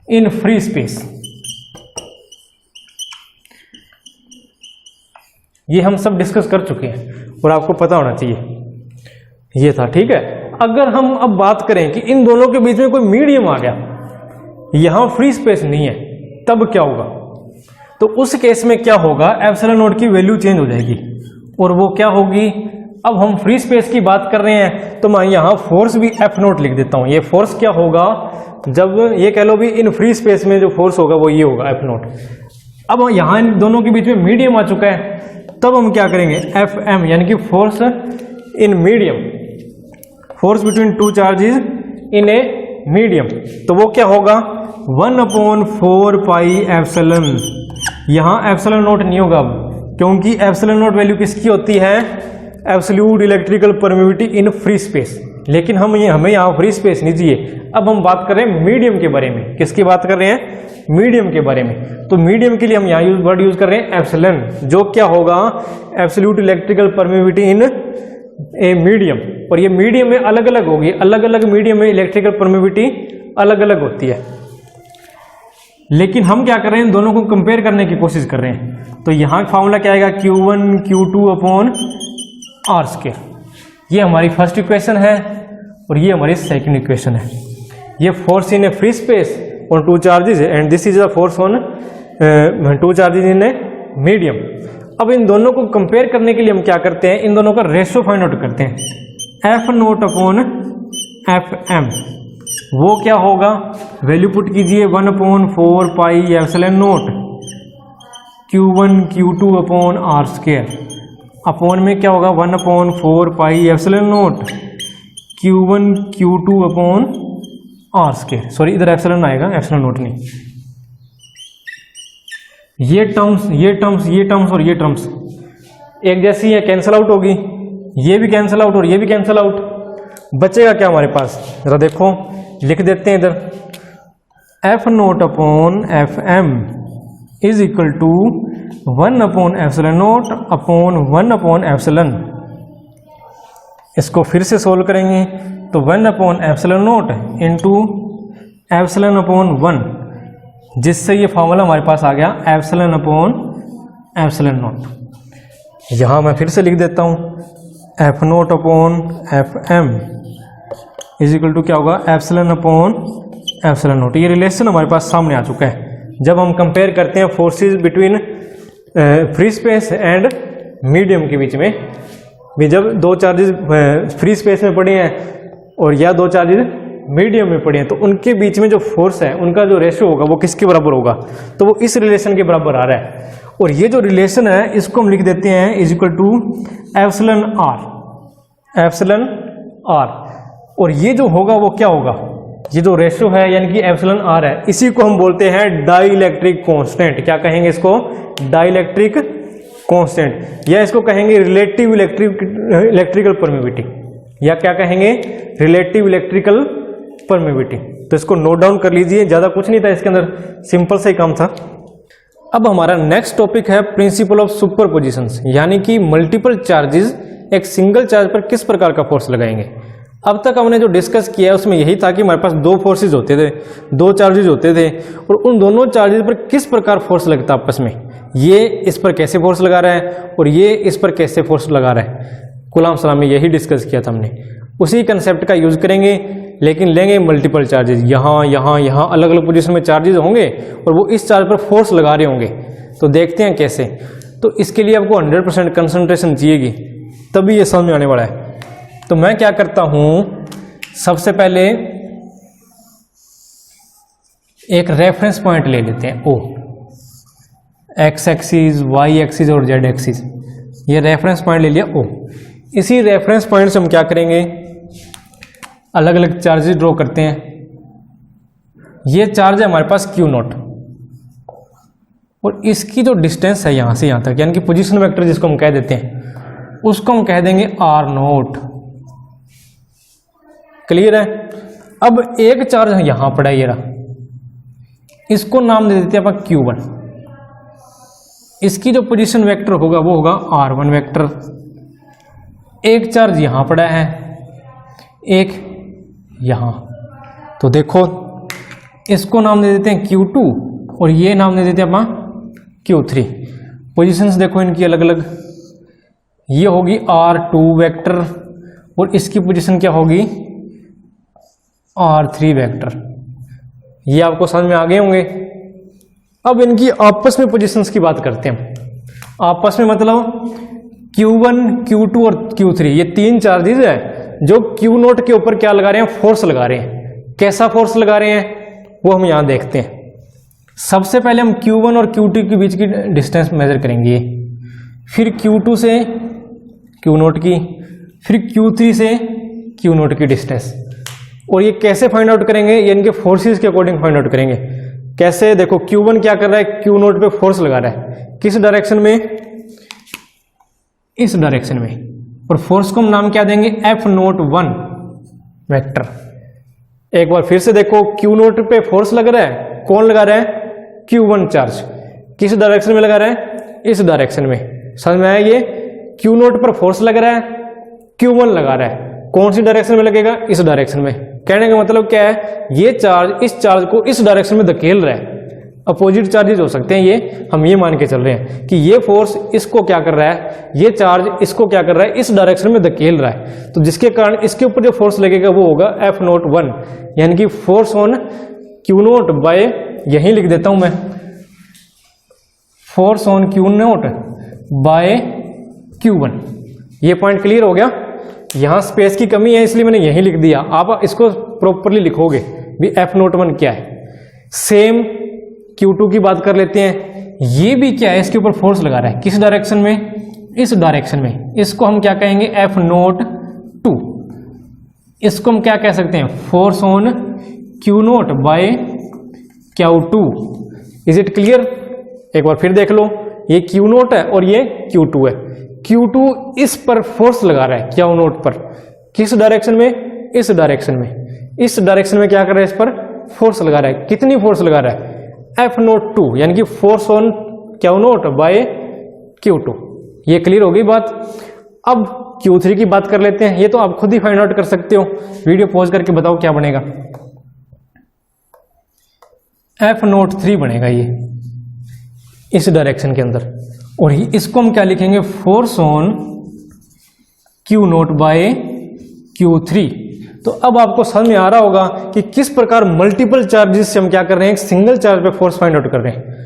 In free space, ये हम सब डिस्कस कर चुके हैं और आपको पता होना चाहिए ये था, ठीक है। अगर हम अब बात करें कि इन दोनों के बीच में कोई मीडियम आ गया, यहां फ्री स्पेस नहीं है, तब क्या होगा, तो उस केस में क्या होगा, एप्सिलॉन नॉट की वैल्यू चेंज हो जाएगी। और वो क्या होगी, अब हम फ्री स्पेस की बात कर रहे हैं तो मैं यहां फोर्स भी F0 लिख देता हूं। ये फोर्स क्या होगा, जब ये कह लो भी इन फ्री स्पेस में जो फोर्स होगा वो ये होगा F0। अब यहां इन दोनों के बीच में मीडियम आ चुका है, तब हम क्या करेंगे, Fm, यानी कि force in medium, force between two charges in a medium. तो वो क्या होगा, 1/4πε। यहां एप्सिलॉन नॉट नहीं होगा अब, क्योंकि एप्सिलॉन नॉट वैल्यू किसकी होती है, absolute electrical permittivity in free space. लेकिन हमें यहाँ फ्री स्पेस नहीं चाहिए। अब हम बात कर रहे हैं मीडियम के बारे में। किसकी बात कर रहे हैं, मीडियम के बारे में। तो मीडियम के लिए हम यहाँ वर्ड यूज कर रहे हैं एप्सिलॉन, जो क्या होगा, absolute electrical permittivity in a medium. और ये मीडियम में अलग अलग होगी, अलग अलग मीडियम में इलेक्ट्रिकल परमिटिविटी अलग अलग होती है। लेकिन हम क्या कर रहे हैं, दोनों को कंपेयर करने की कोशिश कर रहे हैं। तो यहाँ फॉर्मूला क्या आएगा, Q1 Q2/r²। ये हमारी फर्स्ट इक्वेशन है और ये हमारी सेकंड इक्वेशन है। ये force in A free space on two charges and this is the force on two charges in a medium. अब इन दोनों को कंपेयर करने के लिए हम क्या करते हैं, इन दोनों का रेशियो फाइंड आउट करते हैं, F0/Fm। वो क्या होगा, वैल्यू पुट कीजिए 1/4πε0 Q1 Q2/r²। अपॉन में क्या होगा, 1/4πε0 Q1 Q2/r²। सॉरी, इधर एप्सिलॉन आएगा, एप्सिलॉन नॉट नहीं। ये टर्म्स ये टर्म्स ये टर्म्स और ये टर्म्स एक जैसी है, कैंसिल आउट होगी, ये भी कैंसिल आउट और ये भी कैंसिल आउट। बचेगा क्या हमारे पास, जरा देखो, लिख देते हैं इधर, F0/Fm इज इक्वल टू 1/ε0/1/ε। इसको फिर से सोल्व करेंगे तो 1/ε0 इंटू ε/1, जिससे ये फॉर्मूला हमारे पास आ गया ε/ε0। यहां मैं फिर से लिख देता हूं, F0/Fm इज इक्वल टू क्या होगा, ε/ε0। ये रिलेशन हमारे पास सामने आ चुका है। जब हम कंपेयर करते हैं forces between free space and medium के बीच में भी, जब दो चार्जेस फ्री स्पेस में पड़े हैं और या दो चार्जेस मीडियम में पड़े हैं, तो उनके बीच में जो फोर्स है उनका जो रेशियो होगा वो किसके बराबर होगा, तो वो इस रिलेशन के बराबर आ रहा है। और ये जो रिलेशन है इसको हम लिख देते हैं is equal to epsilon R, epsilon R. और ये जो होगा वो क्या होगा, ये जो रेशियो है यानी कि एप्सिलॉन आर है, इसी को हम बोलते हैं डाइलेक्ट्रिक कांस्टेंट। क्या कहेंगे इसको, डाइलेक्ट्रिक कांस्टेंट, या इसको कहेंगे रिलेटिव इलेक्ट्रिकल परमिविटी, या क्या कहेंगे रिलेटिव इलेक्ट्रिकल परमिविटी। तो इसको नोट डाउन कर लीजिए, ज़्यादा कुछ नहीं था इसके अंदर, सिंपल से ही काम था। अब हमारा नेक्स्ट टॉपिक है प्रिंसिपल ऑफ सुपरपोजिशंस, यानी कि मल्टीपल चार्जेस एक सिंगल चार्ज पर किस प्रकार का फोर्स लगाएंगे। अब तक हमने जो डिस्कस किया उसमें यही था कि हमारे पास दो फोर्सेज होते थे, दो चार्जेस होते थे, और उन दोनों चार्जेस पर किस प्रकार फोर्स लगता है आपस में, ये इस पर कैसे फोर्स लगा रहा है और ये इस पर कैसे फोर्स लगा रहा है। कूलम्ब लॉ में यही डिस्कस किया था हमने, उसी कंसेप्ट का यूज करेंगे, लेकिन लेंगे मल्टीपल चार्जेस। यहाँ यहाँ यहाँ अलग अलग पोजीशन में चार्जेस होंगे और वो इस चार्ज पर फोर्स लगा रहे होंगे। तो देखते हैं कैसे। तो इसके लिए आपको 100% कंसंट्रेशन चाहिएगी, तभी ये समझ में आने वाला है। तो मैं क्या करता हूँ, सबसे पहले एक रेफरेंस पॉइंट ले लेते हैं O, X axis, Y axis और जेड एक्सिस। ये रेफरेंस पॉइंट ले लिया O। इसी रेफरेंस पॉइंट से हम क्या करेंगे, अलग अलग चार्जेस ड्रॉ करते हैं। ये चार्ज है हमारे पास Q नॉट, और इसकी जो डिस्टेंस है यहाँ से यहाँ तक, यानी कि पोजीशन वेक्टर जिसको हम कह देते हैं, उसको हम कह देंगे R नॉट। क्लियर है। अब एक चार्ज यहां पड़ा है, ये रहा, इसको नाम दे देते हैं अपन Q1। इसकी जो पोजीशन वेक्टर होगा वो होगा R1 वेक्टर। एक चार्ज यहां पड़ा है, एक यहां, तो देखो इसको नाम दे देते हैं Q2 और ये नाम दे देते हैं अपन Q3। पोजीशंस देखो इनकी अलग अलग, ये होगी R2 वेक्टर और इसकी पोजीशन क्या होगी R3 वेक्टर। ये आपको समझ में आ गए होंगे। अब इनकी आपस में पोजीशंस की बात करते हैं। आपस में मतलब Q1, Q2 और Q3, ये तीन चार्जेस है जो Q नोट के ऊपर क्या लगा रहे हैं, फोर्स लगा रहे हैं। कैसा फोर्स लगा रहे हैं वो हम यहां देखते हैं। सबसे पहले हम Q1 और Q2 के बीच की डिस्टेंस मेजर करेंगे, फिर Q2 से Q नोट की, फिर Q3 से Q नोट की डिस्टेंस। और ये कैसे फाइंड आउट करेंगे, ये इनके फोर्सेस के अकॉर्डिंग फाइंड आउट करेंगे। कैसे, देखो Q1 क्या कर रहा है, Q नोट पे फोर्स लगा रहा है, किस डायरेक्शन में, इस डायरेक्शन में, और फोर्स को हम नाम क्या देंगे, F01 वेक्टर। एक बार फिर से देखो, Q नोट पे फोर्स लग रहा है, कौन लगा रहा है, Q1 चार्ज, किस डायरेक्शन में लगा रहा है, इस डायरेक्शन में। समझ में आया, ये Q नोट पर फोर्स लग रहा है, Q1 लगा रहा है, कौन सी डायरेक्शन में लगेगा, इस डायरेक्शन में। कहने का मतलब क्या है, ये चार्ज इस चार्ज को इस डायरेक्शन में धकेल रहा है। अपोजिट चार्जेस हो सकते हैं, ये हम ये मान के चल रहे हैं कि ये फोर्स इसको क्या कर रहा है, ये चार्ज इसको क्या कर रहा है, इस डायरेक्शन में धकेल रहा है। तो जिसके कारण इसके ऊपर जो फोर्स लगेगा वो होगा F01, यानी कि force on Q naught by, यही लिख देता हूं मैं, force on Q naught by Q1। ये पॉइंट क्लियर हो गया। यहां स्पेस की कमी है इसलिए मैंने यही लिख दिया, आप इसको प्रॉपरली लिखोगे भी F01 क्या है। सेम Q2 की बात कर लेते हैं, ये भी क्या है, इसके ऊपर फोर्स लगा रहा है, किस डायरेक्शन में, इस डायरेक्शन में। इसको हम क्या कहेंगे, F02। इसको हम क्या कह सकते हैं, force on Q naught by Q2। Is it clear. एक बार फिर देख लो, ये Q नोट है और ये Q2 है। Q2 इस पर फोर्स लगा रहा है Q नोट पर, किस डायरेक्शन में, इस डायरेक्शन में। इस डायरेक्शन में क्या कर रहा है, इस पर फोर्स लगा रहा है। कितनी फोर्स लगा रहा है, F02, यानी कि force on Q naught by Q2। ये क्लियर हो गई बात। अब Q3 की बात कर लेते हैं, ये तो आप खुद ही फाइंड आउट कर सकते हो। वीडियो पॉज करके बताओ क्या बनेगा, F03 बनेगा ये इस डायरेक्शन के अंदर। और इसको हम क्या लिखेंगे, force on Q naught by Q3। तो अब आपको समझ में आ रहा होगा कि किस प्रकार मल्टीपल चार्जेस से हम क्या कर रहे हैं, एक सिंगल चार्ज पे फोर्स फाइंड आउट कर रहे हैं।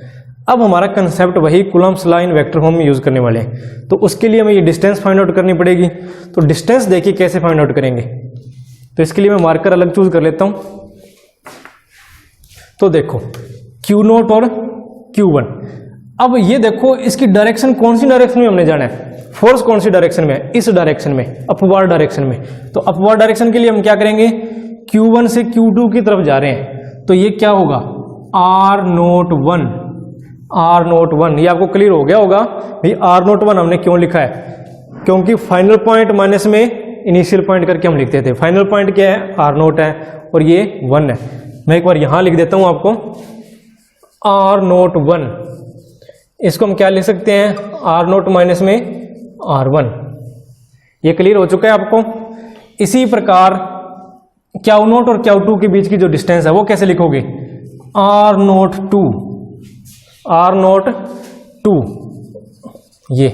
अब हमारा कंसेप्ट वही coulomb law in vector form में यूज करने वाले हैं। तो उसके लिए हमें ये डिस्टेंस फाइंड आउट करनी पड़ेगी। तो डिस्टेंस देखिए कैसे फाइंड आउट करेंगे। तो इसके लिए मैं मार्कर अलग चूज कर लेता हूं। तो देखो Q0 और Q1। अब ये देखो इसकी डायरेक्शन कौन सी डायरेक्शन में हमने जाना है, फोर्स कौन सी डायरेक्शन में है, इस डायरेक्शन में, अपवार्ड डायरेक्शन में। तो अपवार्ड डायरेक्शन के लिए हम क्या करेंगे, Q1 से Q2 की तरफ जा रहे हैं, तो ये क्या होगा R01, R01। ये आपको क्लियर हो गया होगा भाई R01 हमने क्यों लिखा है, क्योंकि फाइनल पॉइंट माइनस में इनिशियल पॉइंट करके हम लिखते थे। फाइनल पॉइंट क्या है, R0 है और ये 1 है। मैं एक बार यहां लिख देता हूं आपको R01, इसको हम क्या लिख सकते हैं, R0 माइनस में R1। ये क्लियर हो चुका है आपको। इसी प्रकार Q0 और Q2 के बीच की जो डिस्टेंस है वो कैसे लिखोगे, R02, R02 ये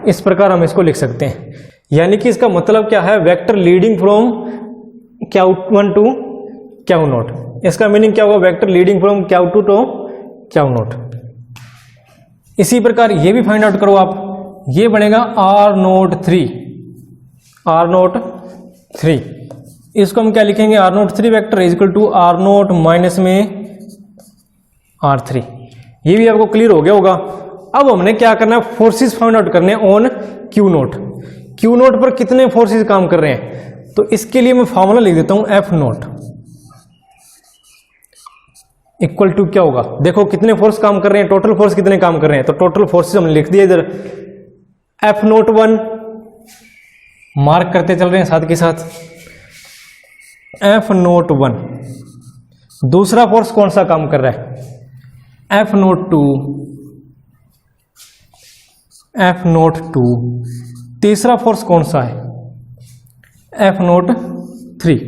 इस प्रकार हम इसको लिख सकते हैं। यानी कि इसका मतलब क्या है, vector leading from Q1 to Q0। इसका मीनिंग क्या होगा, vector leading from Q2 to Q0। इसी प्रकार ये भी फाइंड आउट करो आप, ये बनेगा R03, R03। इसको हम क्या लिखेंगे, R03 vector is equal to R0 minus में R3। ये भी आपको क्लियर हो गया होगा। अब हमने क्या करना है, फोर्सेस फाइंड आउट करने ऑन Q0। Q0 पर कितने फोर्सेस काम कर रहे हैं, तो इसके लिए मैं फॉर्मूला लिख देता हूं F0 इक्वल टू क्या होगा, देखो कितने फोर्स काम कर रहे हैं, टोटल फोर्स कितने काम कर रहे हैं, तो टोटल फोर्सेस हमने लिख दिया इधर। F01 मार्क करते चल रहे हैं साथ के साथ, F01। दूसरा फोर्स कौन सा काम कर रहा है, F02, F02। तीसरा फोर्स कौन सा है, F03।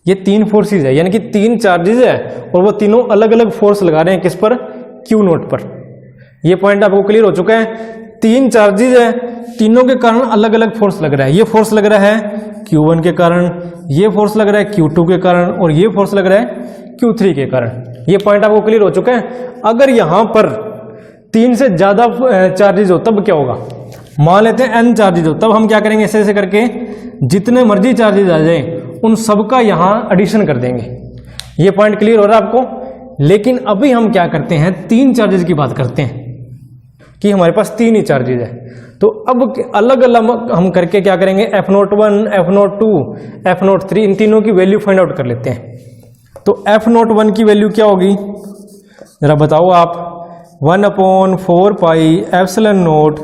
ये तीन फोर्सेस है, यानी कि तीन चार्जेस है और वो तीनों अलग अलग फोर्स लगा रहे हैं किस पर, Q0 पर। ये पॉइंट आपको क्लियर हो चुका है। तीन चार्जेस है, तीनों के कारण अलग अलग फोर्स लग रहा है। ये फोर्स लग रहा है Q1 के कारण, ये फोर्स लग रहा है Q2 के कारण और ये फोर्स लग रहा है Q3 के कारण। ये पॉइंट आपको क्लियर हो चुका है। अगर यहां पर तीन से ज्यादा चार्जेस हो तब क्या होगा, मान लेते हैं n चार्जेस हो, तब हम क्या करेंगे, ऐसे ऐसे करके जितने मर्जी चार्जेस आ जाए उन सबका यहां एडिशन कर देंगे। ये पॉइंट क्लियर हो रहा है आपको। लेकिन अभी हम क्या करते हैं, तीन चार्जेस की बात करते हैं कि हमारे पास तीन ही चार्जेस है। तो अब अलग अलग हम करके क्या करेंगे, F01, F02, F03 इन तीनों की वैल्यू फाइंड आउट कर लेते हैं। तो F01 की वैल्यू क्या होगी, जरा बताओ आप, 1/4 pi epsilon note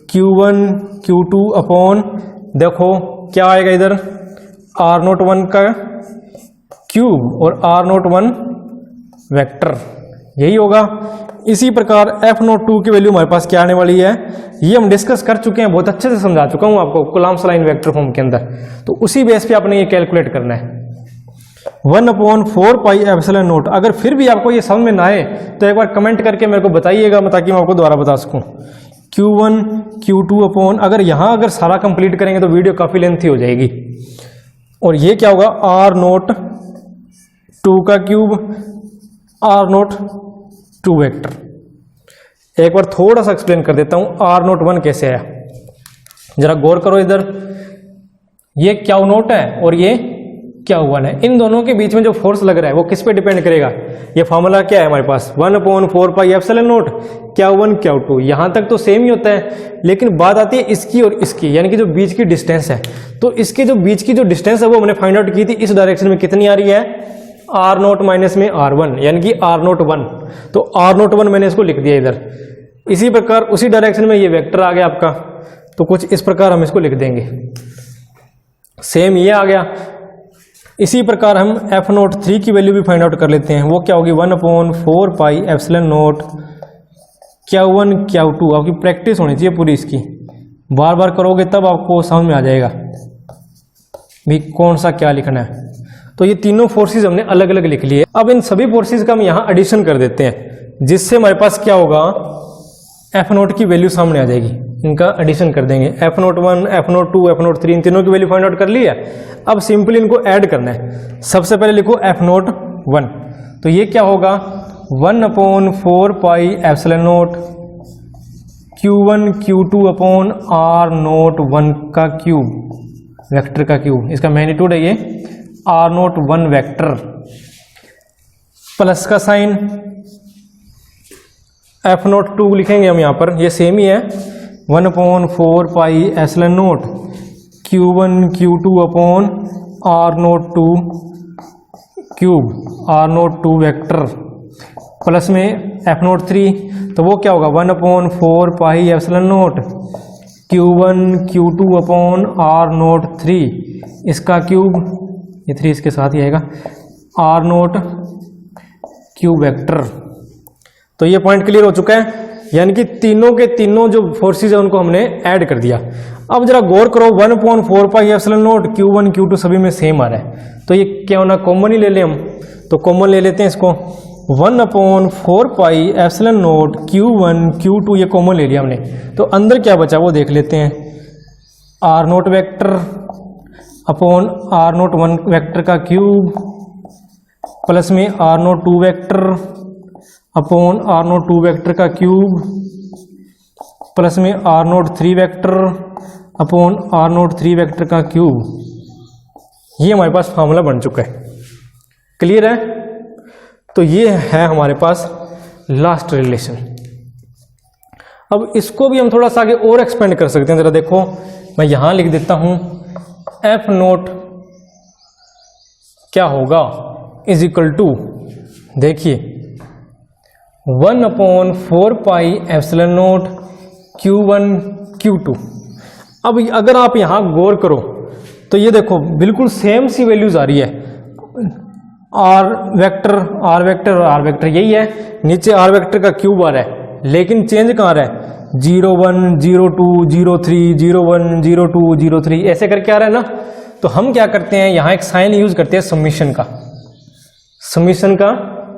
Q1 Q2 upon, देखो क्या आएगा इधर, R01 का क्यूब और R01 वेक्टर, यही होगा। इसी प्रकार F02 की वैल्यू हमारे पास क्या आने वाली है, ये हम डिस्कस कर चुके हैं, बहुत अच्छे से समझा चुका हूं आपको कूलम्ब्स लाइन वेक्टर फॉर्म के अंदर। तो उसी बेस पे आपने ये कैलकुलेट करना है, 1/4 पाई एप्सिलॉन नोट। अगर फिर भी आपको ये समझ में ना आए तो एक बार कमेंट करके मेरे को बताइएगा, ताकि मैं आपको दोबारा बता सकूं। Q1 Q2 अपॉन, अगर सारा कंप्लीट करेंगे तो वीडियो काफी लेंथी हो जाएगी। और ये क्या होगा, R02 का क्यूब, R02 वेक्टर। एक बार थोड़ा सा एक्सप्लेन कर देता हूं R01 कैसे आया, जरा गौर करो इधर। ये Q0 है और ये Q1 है। इन दोनों के बीच में जो फोर्स लग रहा है वो किस पे डिपेंड करेगा, ये फॉर्मूला क्या है हमारे पास, 1/4 pi epsilon note Q1 Q2। यहां तक तो सेम ही होता है, लेकिन बात आती है इसकी और इसकी, यानी कि जो बीच की डिस्टेंस है। तो इसके जो बीच की जो डिस्टेंस है वो हमने फाइंड आउट की थी, इस डायरेक्शन में कितनी आ रही है, R0 माइनस में R1, यानी कि R01। तो R01 मैंने इसको लिख दिया इधर। इसी प्रकार उसी डायरेक्शन में ये वेक्टर आ गया आपका, तो कुछ इस प्रकार हम इसको लिख देंगे, सेम ये आ गया। इसी प्रकार हम F03 की वैल्यू भी फाइंड आउट कर लेते हैं, वो क्या होगी, 1/4 pi epsilon note Q1 Q2। आपकी प्रैक्टिस होनी चाहिए पूरी इसकी, बार बार करोगे तब आपको समझ में आ जाएगा भी कौन सा क्या लिखना है। तो ये तीनों फोर्सेस हमने अलग अलग लिख लिए। अब इन सभी फोर्सेस का हम यहाँ एडिशन कर देते हैं, जिससे हमारे पास क्या होगा, F0 की वैल्यू सामने आ जाएगी। इनका एडिशन कर देंगे, F01, F02, F03 इन तीनों की वैल्यू फाइंड आउट कर ली है। अब सिंपली इनको ऐड करना है। सबसे पहले लिखो F01, तो ये क्या होगा, 1/4 pi epsilon note Q1 Q2 upon R01 का क्यूब, वेक्टर का क्यूब, इसका मैग्नीट्यूड है ये R01 वेक्टर, प्लस का साइन F02 लिखेंगे हम यहाँ पर, ये सेम ही है 1/4 pi epsilon note Q1 Q2 upon R02 cube, R02 vector, plus में F03, तो वो क्या होगा 1/4 pi epsilon note Q1 Q2 upon R03, इसका क्यूब, ये 3 इसके साथ ही आएगा, R0 क्यूब वेक्टर। तो ये पॉइंट क्लियर हो चुका है, यानी कि तीनों के तीनों जो फोर्सेज है उनको हमने ऐड कर दिया। अब जरा गौर करो 1/4 pi epsilon note Q1 Q2 सभी में सेम आ रहा है, तो ये क्या होना, कॉमन ही ले लें हम, तो कॉमन ले लेते हैं इसको, 1/4 pi epsilon note Q1 Q2 ये कॉमन ले लिया हमने, तो अंदर क्या बचा वो देख लेते हैं, R0 vector upon R01 vector का क्यूब, प्लस में R02 vector upon R02 vector का क्यूब, प्लस में R03 vector upon R03 vector का क्यूब। ये हमारे पास फार्मूला बन चुका है, क्लियर है। तो ये है हमारे पास लास्ट रिलेशन। अब इसको भी हम थोड़ा सा आगे और एक्सपेंड कर सकते हैं, जरा देखो मैं यहां लिख देता हूं, F0 क्या होगा इज इक्वल टू, देखिए 1/4 pi epsilon note Q1 Q2। अब अगर आप यहां गौर करो तो ये देखो बिल्कुल सेम सी वैल्यूज आ रही है, आर वेक्टर और आर वेक्टर यही है, नीचे आर वेक्टर का क्यूब आ रहा है, लेकिन चेंज कहाँ आ रहा है, 01 02 03 01 02 03 ऐसे करके आ रहा है ना। तो हम क्या करते हैं, यहाँ एक साइन यूज करते हैं समीशन का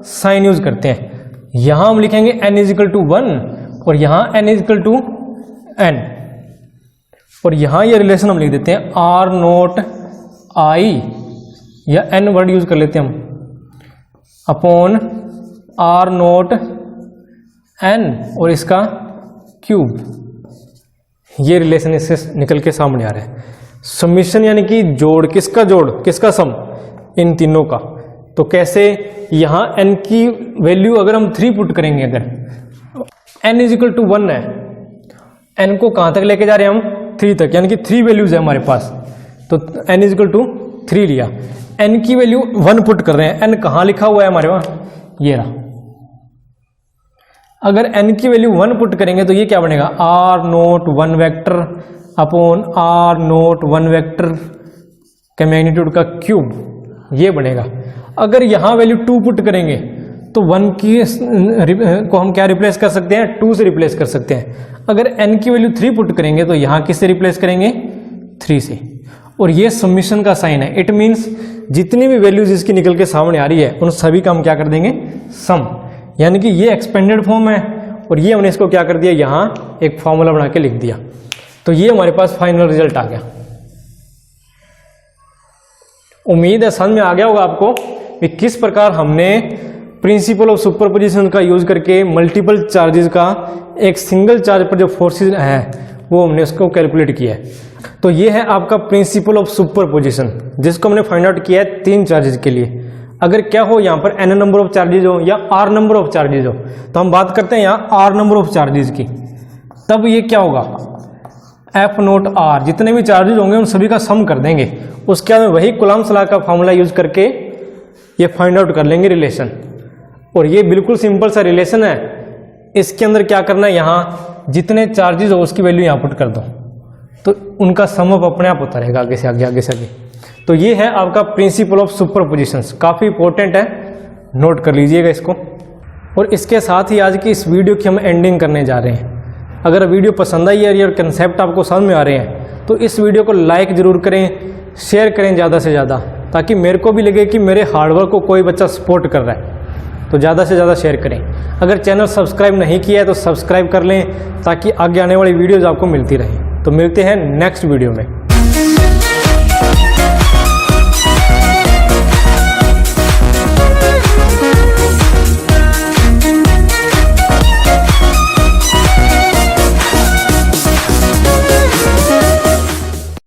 साइन यूज करते हैं। यहां हम लिखेंगे n इज इक्वल टू 1 और यहां n is equal to n, और यहां ये रिलेशन हम लिख देते हैं R0 I या n वर्ड यूज कर लेते हैं हम, अपॉन R0 n और इसका क्यूब। ये रिलेशन इससे निकल के सामने आ रहा है। समीशन यानी कि जोड़, किसका जोड़, किसका सम, इन तीनों का। तो कैसे, यहां n की वैल्यू अगर हम 3 पुट करेंगे, अगर n इज इक्वल टू 1 है, n को कहां तक लेके जा रहे हैं हम, 3 तक, यानी कि 3 वैल्यूज है हमारे पास, तो n इज इक्वल टू 3 लिया, n की वैल्यू 1 पुट कर रहे हैं, n कहां लिखा हुआ है हमारे वहां, ये रहा। अगर n की वैल्यू 1 पुट करेंगे तो ये क्या बनेगा, R0 1 vector upon R0 1 vector के मैग्नीट्यूड का क्यूब, ये बनेगा। अगर यहां वैल्यू 2 पुट करेंगे तो 1 की को हम क्या रिप्लेस कर सकते हैं, 2 से रिप्लेस कर सकते हैं। अगर n की वैल्यू 3 पुट करेंगे तो यहां किससे रिप्लेस करेंगे, 3 से। और ये समीशन का साइन है, इट मीन्स जितनी भी वैल्यूज इसकी निकल के सामने आ रही है उन सभी का हम क्या कर देंगे, सम। यानी कि ये एक्सपेंडेड फॉर्म है और ये हमने इसको क्या कर दिया, यहां एक फॉर्मूला बना के लिख दिया। तो ये हमारे पास फाइनल रिजल्ट आ गया। उम्मीद है समझ में आ गया होगा आपको कि किस प्रकार हमने प्रिंसिपल ऑफ सुपरपोजिशन का यूज करके मल्टीपल चार्जेस का एक सिंगल चार्ज पर जो फोर्सेस है वो हमने उसको कैलकुलेट किया है। तो ये है आपका प्रिंसिपल ऑफ सुपरपोजिशन, जिसको हमने फाइंड आउट किया है 3 चार्जेस के लिए। अगर क्या हो यहाँ पर n नंबर ऑफ चार्जेस हो या r नंबर ऑफ चार्जेस हो, तो हम बात करते हैं यहाँ r नंबर ऑफ चार्जेस की, तब ये क्या होगा, F0 R, जितने भी चार्जेस होंगे उन सभी का सम कर देंगे। उसके बाद में वही कूलम्ब्स लॉ का फॉर्मूला यूज करके ये फाइंड आउट कर लेंगे रिलेशन। और ये बिल्कुल सिंपल सा रिलेशन है। इसके अंदर क्या करना है, यहाँ जितने चार्जेस हो उसकी वैल्यू यहाँ पुट कर दो, तो उनका सम अप अपने आप होता रहेगा, आगे से आगे आगे से आगे। तो ये है आपका प्रिंसिपल ऑफ सुपरपोजिशंस, काफ़ी इंपॉर्टेंट है, नोट कर लीजिएगा इसको। और इसके साथ ही आज की इस वीडियो की हम एंडिंग करने जा रहे हैं। अगर वीडियो पसंद आई है और कंसेप्ट आपको समझ में आ रहे हैं तो इस वीडियो को लाइक ज़रूर करें, शेयर करें ज़्यादा से ज़्यादा, ताकि मेरे को भी लगे कि मेरे हार्डवर्क को कोई बच्चा सपोर्ट कर रहा है। तो ज़्यादा से ज़्यादा शेयर करें। अगर चैनल सब्सक्राइब नहीं किया है तो सब्सक्राइब कर लें, ताकि आगे आने वाली वीडियोज़ आपको मिलती रहें। तो मिलते हैं नेक्स्ट वीडियो में।